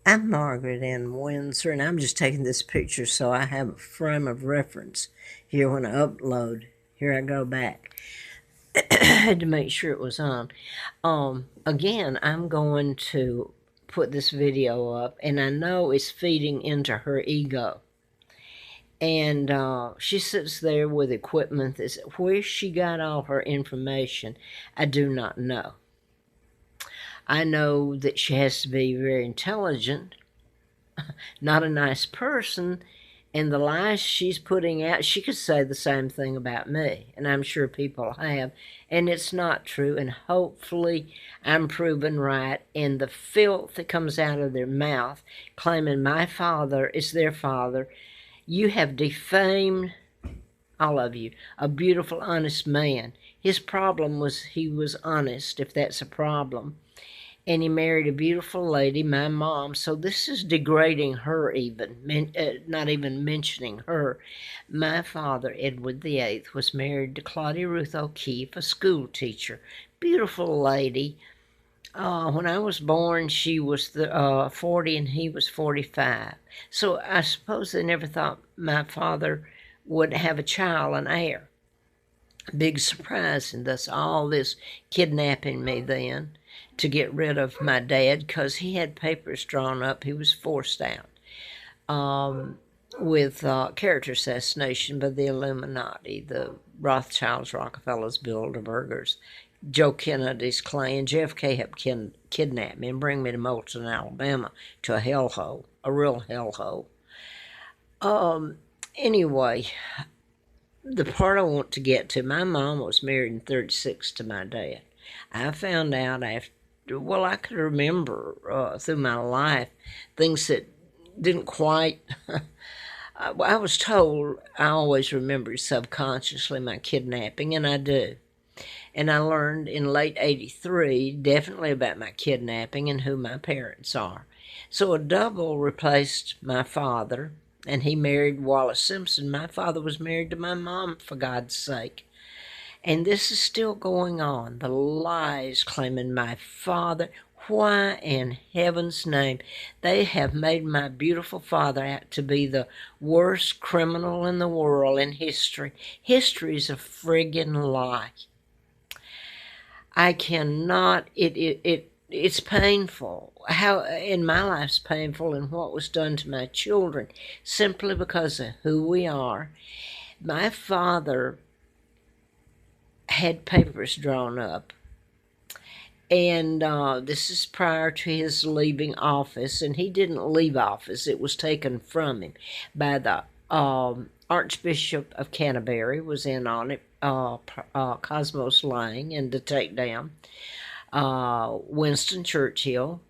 I'm Margaret in Windsor, and I'm just taking this picture so I have a frame of reference here when I upload. Here I go back. I had to make sure it was on. Again, I'm going to put this video up, and I know it's feeding into her ego. And she sits there with equipment that's where she got all her information, I do not know. I know that she has to be very intelligent, not a nice person, and the lies she's putting out, she could say the same thing about me, and I'm sure people have, and it's not true, and hopefully I'm proven right, and the filth that comes out of their mouth, claiming my father is their father, you have defamed, all of you, a beautiful, honest man. His problem was he was honest, if that's a problem. And he married a beautiful lady, my mom, so this is degrading her even, not even mentioning her. My father, Edward VIII, was married to Claudia Ruth O'Keefe, a school teacher. Beautiful lady. When I was born, she was 40 and he was 45. So I suppose they never thought my father would have a child, an heir. Big surprise, and thus all this kidnapping me then to get rid of my dad because he had papers drawn up. He was forced out with character assassination by the Illuminati, the Rothschilds, Rockefellers, Bilderbergers, Joe Kennedy's clan. JFK helped kidnap me and bring me to Moulton, Alabama, to a hellhole, a real hellhole. Anyway, the part I want to get to, my mom was married in 36 to my dad. I found out after, well, I could remember through my life things that didn't quite, I was told I always remembered subconsciously my kidnapping, and I do. And I learned in late 83 definitely about my kidnapping and who my parents are. So a double replaced my father, and he married Wallace Simpson. My father was married to my mom, for God's sake. And this is still going on. The lies claiming my father. Why in heaven's name? They have made my beautiful father out to be the worst criminal in the world in history. History's a friggin' lie. I cannot, it's painful. How in my life's painful, and what was done to my children, simply because of who we are. My father had papers drawn up, and this is prior to his leaving office, and he didn't leave office. It was taken from him by the Archbishop of Canterbury was in on it, Cosmos Lang, and to take down Winston Churchill,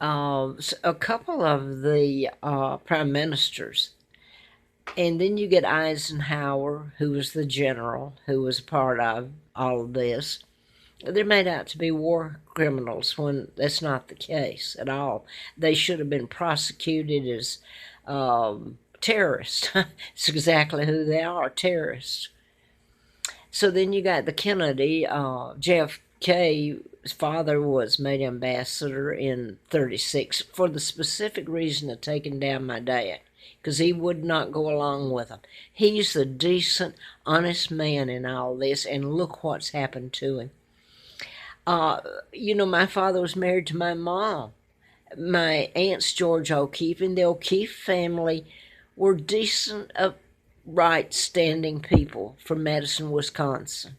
a couple of the prime ministers. And then you get Eisenhower, who was the general, who was a part of all of this. They're made out to be war criminals when that's not the case at all. They should have been prosecuted as terrorists. It's exactly who they are, terrorists. So then you got the Kennedy, JFK's father was made ambassador in 36 for the specific reason of taking down my dad, because he would not go along with them. He's the decent, honest man in all this, and look what's happened to him. My father was married to my mom. My aunt's George O'Keefe, and the O'Keefe family were decent, right-standing people from Madison, Wisconsin.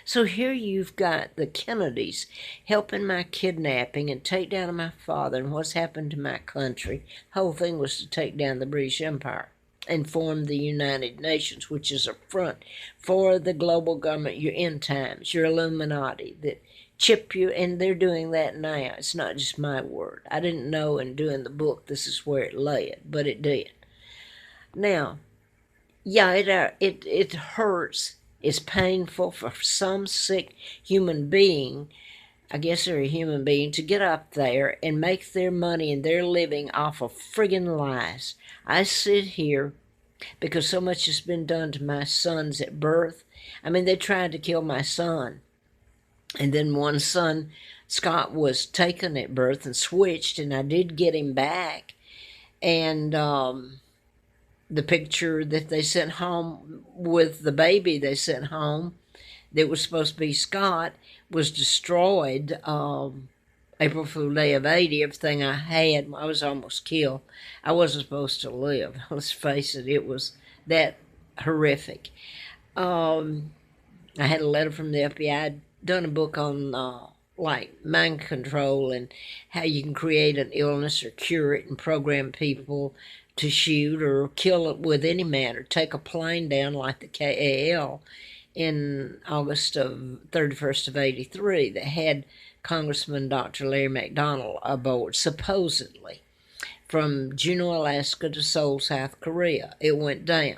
So here you've got the Kennedys helping my kidnapping and take down my father, and what's happened to my country. The whole thing was to take down the British Empire and form the United Nations, which is a front for the global government, your end times, your Illuminati, that chip you, and they're doing that now. It's not just my word. I didn't know in doing the book this is where it led, but it did. Now, yeah, it hurts. It's painful for some sick human being, I guess they're a human being, to get up there and make their money and their living off of friggin' lies. I sit here because so much has been done to my sons at birth. I mean, they tried to kill my son. And then one son Scott was taken at birth and switched, and I did get him back. And the picture that they sent home with the baby they sent home that was supposed to be Scott was destroyed. April Fool Day of '80, everything I had, I was almost killed. I wasn't supposed to live. Let's face it, it was that horrific. I had a letter from the FBI. I'd done a book on like mind control and how you can create an illness or cure it and program people to shoot or kill it with any manner. Take a plane down like the KAL in August of 31st of '83 that had Congressman Dr. Larry McDonald aboard, supposedly, from Juneau, Alaska to Seoul, South Korea. It went down.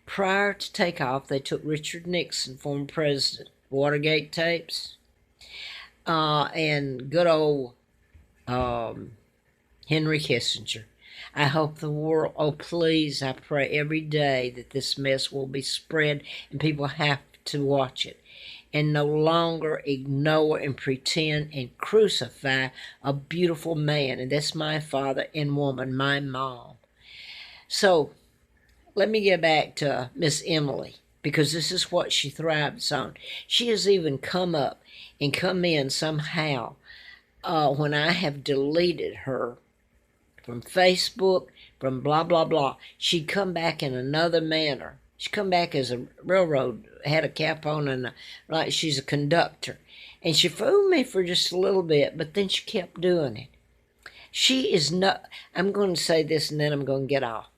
Prior to takeoff, they took Richard Nixon, former president, Watergate tapes, and good old Henry Kissinger. I hope the world, oh please, I pray every day that this mess will be spread and people have to watch it and no longer ignore and pretend and crucify a beautiful man. And that's my father and woman, my mom. So let me get back to Miss Emily, because this is what she thrives on. She has even come up and come in somehow when I have deleted her from Facebook, from blah, blah, blah. She'd come back in another manner. She'd come back as a railroad, had a cap on, and like she's a conductor. And she fooled me for just a little bit, but then she kept doing it. She is not, I'm going to say this and then I'm going to get off,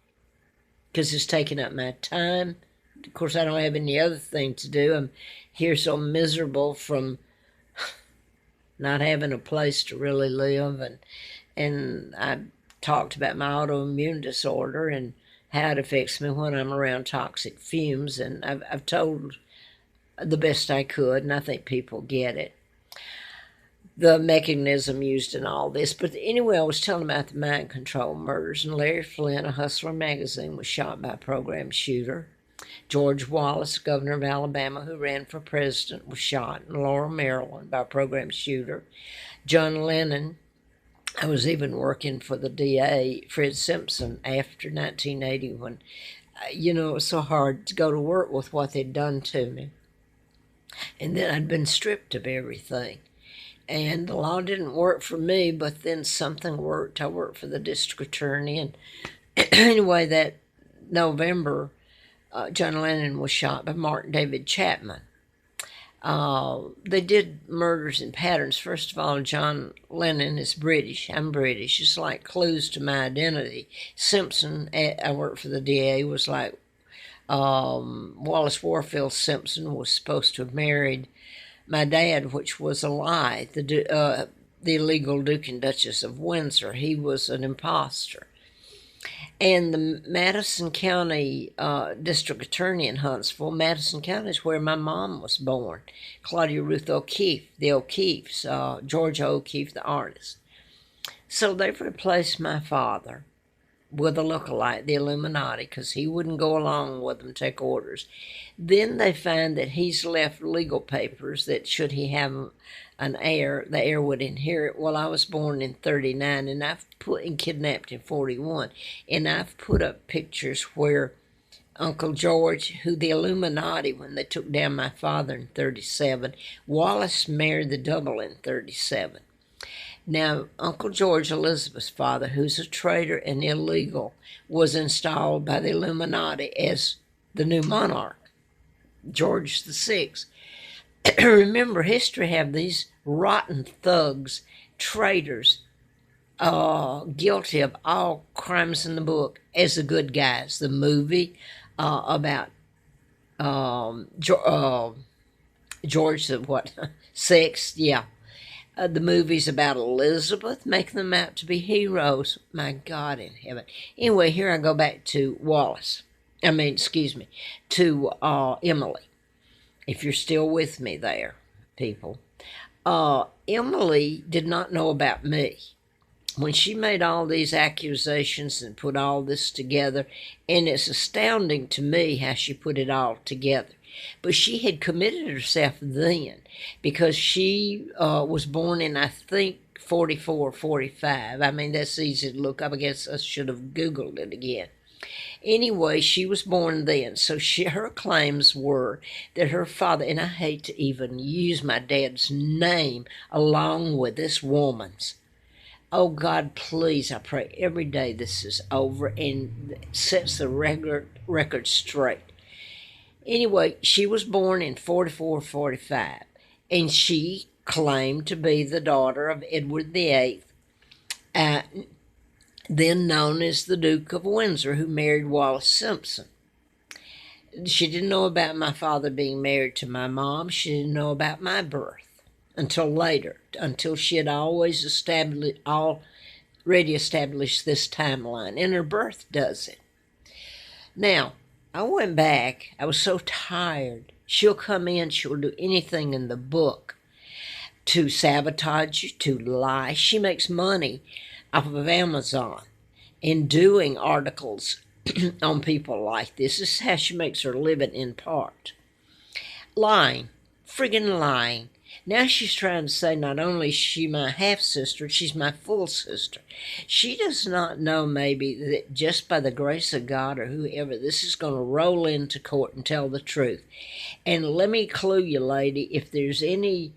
because it's taking up my time. Of course, I don't have any other thing to do. I'm here so miserable from not having a place to really live. And I talked about my autoimmune disorder and how it affects me when I'm around toxic fumes. And I've told the best I could, and I think people get it, the mechanism used in all this. But anyway, I was telling about the mind control murders, and Larry Flint, a Hustler magazine, was shot by a program shooter. George Wallace, governor of Alabama, who ran for president, was shot in Laurel, Maryland, by a program shooter. John Lennon, I was even working for the DA, Fred Simpson, after 1980, when, it was so hard to go to work with what they'd done to me. And then I'd been stripped of everything. And the law didn't work for me, but then something worked. I worked for the district attorney. And anyway, that November, John Lennon was shot by Martin David Chapman. They did murders in patterns. First of all, John Lennon is British. I'm British. It's like clues to my identity. Simpson, I worked for the DA, was like Wallace Warfield Simpson was supposed to have married my dad, which was a lie, the illegal Duke and Duchess of Windsor. He was an imposter. And the Madison County District Attorney in Huntsville, Madison County is where my mom was born, Claudia Ruth O'Keefe, the O'Keefes, Georgia O'Keefe, the artist. So they've replaced my father with a lookalike, the Illuminati, because he wouldn't go along with them, take orders. Then they find that he's left legal papers that should he have an heir, the heir would inherit. Well, I was born in 39, and I've kidnapped in 41, and I've put up pictures where Uncle George, who the Illuminati, when they took down my father in 37, Wallace married the double in 37. Now, Uncle George, Elizabeth's father, who's a traitor and illegal, was installed by the Illuminati as the new monarch, George VI. Remember, history have these rotten thugs, traitors, guilty of all crimes in the book as the good guys. The movie about George the sixth, yeah. The movies about Elizabeth, making them out to be heroes. My God in heaven. Anyway, here I go back to to Emily. If you're still with me there, people. Emily did not know about me. When she made all these accusations and put all this together, and it's astounding to me how she put it all together. But she had committed herself then because she was born in, I think, 44 or 45. I mean, that's easy to look up. I guess I should have Googled it again. Anyway, she was born then, so her claims were that her father, and I hate to even use my dad's name along with this woman's. Oh God, please, I pray every day this is over and sets the record straight. Anyway, she was born in 44, 45, and she claimed to be the daughter of Edward VIII, then known as the Duke of Windsor, who married Wallis Simpson. She didn't know about my father being married to my mom. She didn't know about my birth until later, until she had already established this timeline, and her birth does it. Now, I went back. I was so tired. She'll come in. She'll do anything in the book to sabotage you, to lie. She makes money off of Amazon in doing articles on people like this. This is how she makes her living in part. Lying. Friggin' lying. Now she's trying to say not only is she my half-sister, she's my full sister. She does not know maybe that just by the grace of God or whoever, this is going to roll into court and tell the truth. And let me clue you, lady, if there's any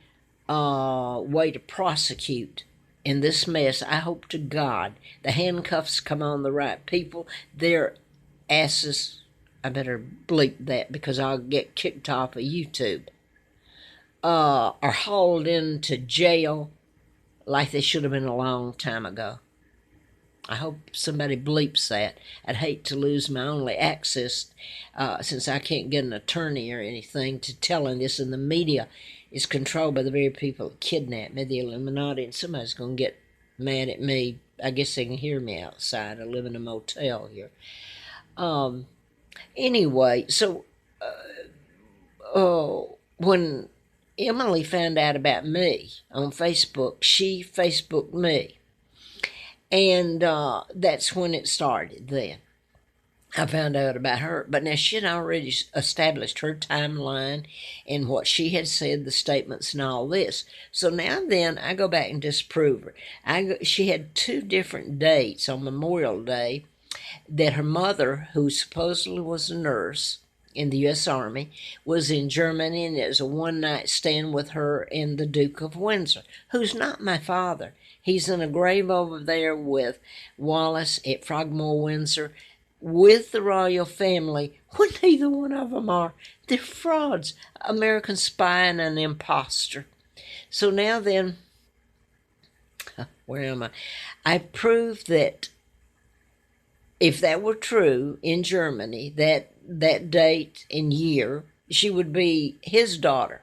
way to prosecute in this mess, I hope to God the handcuffs come on the right people. Their asses, I better bleep that because I'll get kicked off of YouTube, are hauled into jail like they should have been a long time ago. I hope somebody bleeps that. I'd hate to lose my only access, since I can't get an attorney or anything, to telling this, and the media is controlled by the very people that kidnapped me, the Illuminati, and somebody's going to get mad at me. I guess they can hear me outside. I live in a motel here. Anyway, so when Emily found out about me on Facebook, she Facebooked me. And that's when it started then. I found out about her. But now she had already established her timeline and what she had said, the statements and all this. So now then I go back and disprove her. She had 2 different dates on Memorial Day that her mother, who supposedly was a nurse in the U.S. Army, was in Germany, and it was a one-night stand with her and the Duke of Windsor, who's not my father. He's in a grave over there with Wallis at Frogmore, Windsor, with the royal family, when neither one of them are. They're frauds, American spy and an imposter. So now then, where am I? I proved that if that were true in Germany, that date and year, she would be his daughter.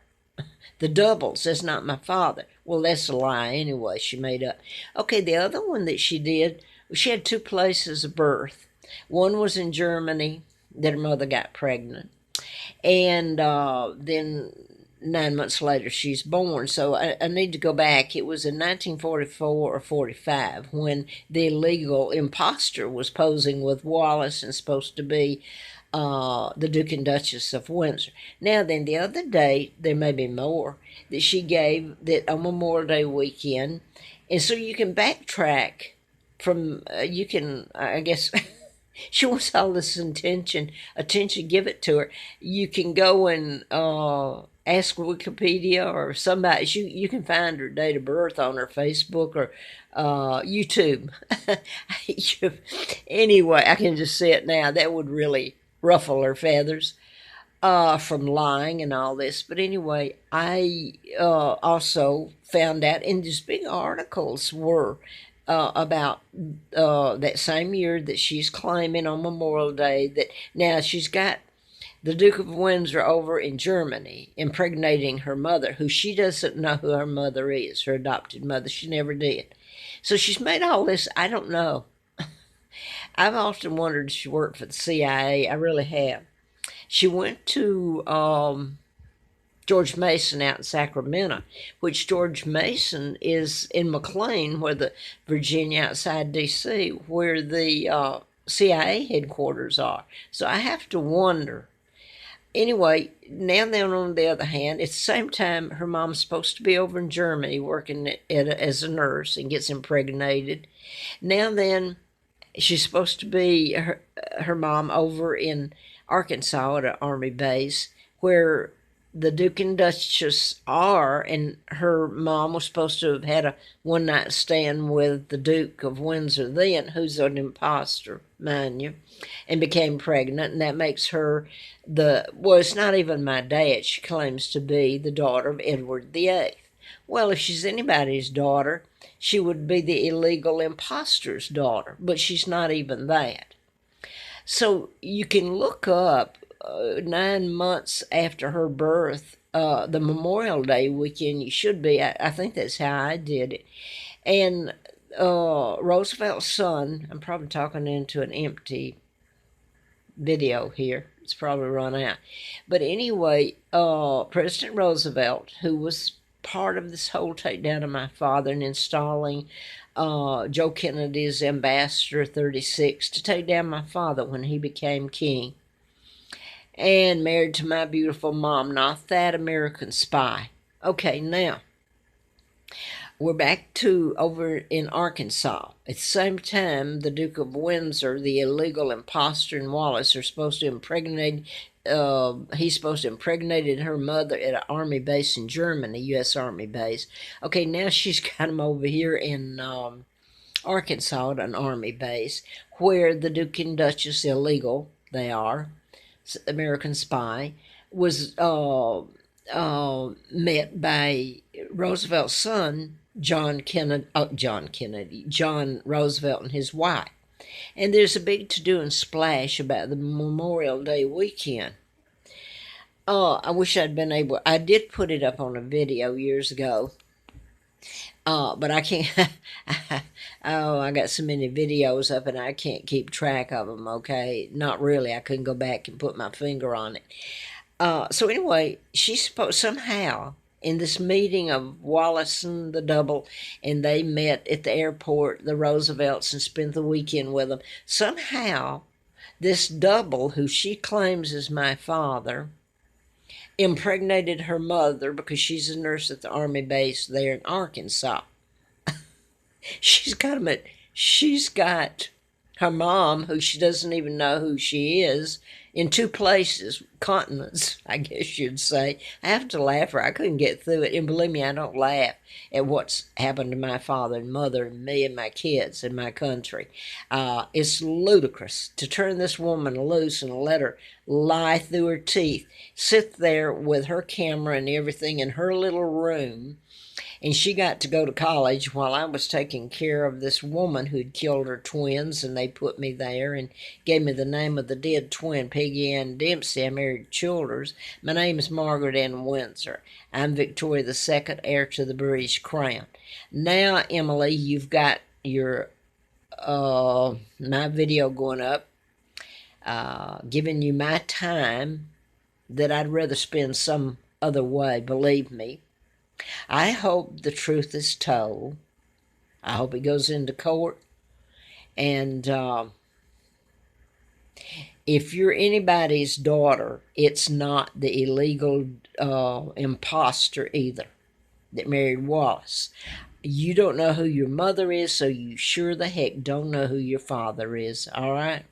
The doubles, that's not my father. Well, that's a lie anyway, she made up. Okay, the other one that she did, she had 2 places of birth. One was in Germany, that her mother got pregnant. And then 9 months later, she's born. So I need to go back. It was in 1944 or 45 when the illegal imposter was posing with Wallis and supposed to be the Duke and Duchess of Windsor. Now then, the other date, there may be more, that she gave that on Memorial Day weekend. And so you can backtrack from, you can, I guess, she wants all this attention, give it to her. You can go and ask Wikipedia or somebody. You can find her date of birth on her Facebook or YouTube. Anyway, I can just see it now. That would really ruffle her feathers from lying and all this. But anyway, I also found out, and these big articles were about that same year that she's claiming on Memorial Day that now she's got the Duke of Windsor over in Germany impregnating her mother, who she doesn't know who her mother is, her adopted mother. She never did. So she's made all this, I don't know. I've often wondered if she worked for the CIA. I really have. She went to George Mason out in Sacramento, which George Mason is in McLean, where the Virginia outside D.C., where the CIA headquarters are. So I have to wonder anyway, now then on the other hand, at the same time, her mom's supposed to be over in Germany working as a nurse and gets impregnated. Now then, she's supposed to be her mom over in Arkansas at an army base where the Duke and Duchess are, and her mom was supposed to have had a one-night stand with the Duke of Windsor then, who's an imposter, mind you, and became pregnant, and that makes her well, it's not even my dad. She claims to be the daughter of Edward VIII. Well, if she's anybody's daughter, she would be the illegal imposter's daughter, but she's not even that. So you can look up 9 months after her birth, the Memorial Day weekend. You should be. I think that's how I did it. And Roosevelt's son, I'm probably talking into an empty video here. It's probably run out. But anyway, President Roosevelt, who was part of this whole takedown of my father and installing Joe Kennedy's Ambassador 36 to take down my father when he became king, and married to my beautiful mom, not that American spy. Okay, now we're back to over in Arkansas. At the same time, the Duke of Windsor, the illegal imposter, and Wallace are supposed to impregnate. He's supposed to impregnate her mother at an army base in Germany, U.S. Army base. Okay, now she's got him over here in Arkansas at an army base where the Duke and Duchess, illegal, they are, American spy, was met by Roosevelt's son, John Roosevelt and his wife. And there's a big to-do and splash about the Memorial Day weekend. I wish I'd been able... I did put it up on a video years ago. But I can't... I got so many videos up and I can't keep track of them, okay? Not really. I couldn't go back and put my finger on it. So anyway, she's supposed... Somehow, in this meeting of Wallace and the double, and they met at the airport, the Roosevelts, and spent the weekend with them. Somehow, this double, who she claims is my father, impregnated her mother because she's a nurse at the army base there in Arkansas. She's got her mom, who she doesn't even know who she is, in 2 places, continents, I guess you'd say. I have to laugh or I couldn't get through it. And believe me, I don't laugh at what's happened to my father and mother and me and my kids and my country. It's ludicrous to turn this woman loose and let her lie through her teeth, sit there with her camera and everything in her little room. And she got to go to college while I was taking care of this woman who'd killed her twins, and they put me there and gave me the name of the dead twin, Peggy Ann Dempsey. I married Childers. My name is Margaret Ann Windsor. I'm Victoria II, heir to the British crown. Now, Emily, you've got your my video going up, giving you my time that I'd rather spend some other way, believe me. I hope the truth is told. I hope it goes into court. And if you're anybody's daughter, it's not the illegal imposter either that married Wallace. You don't know who your mother is, so you sure the heck don't know who your father is, all right?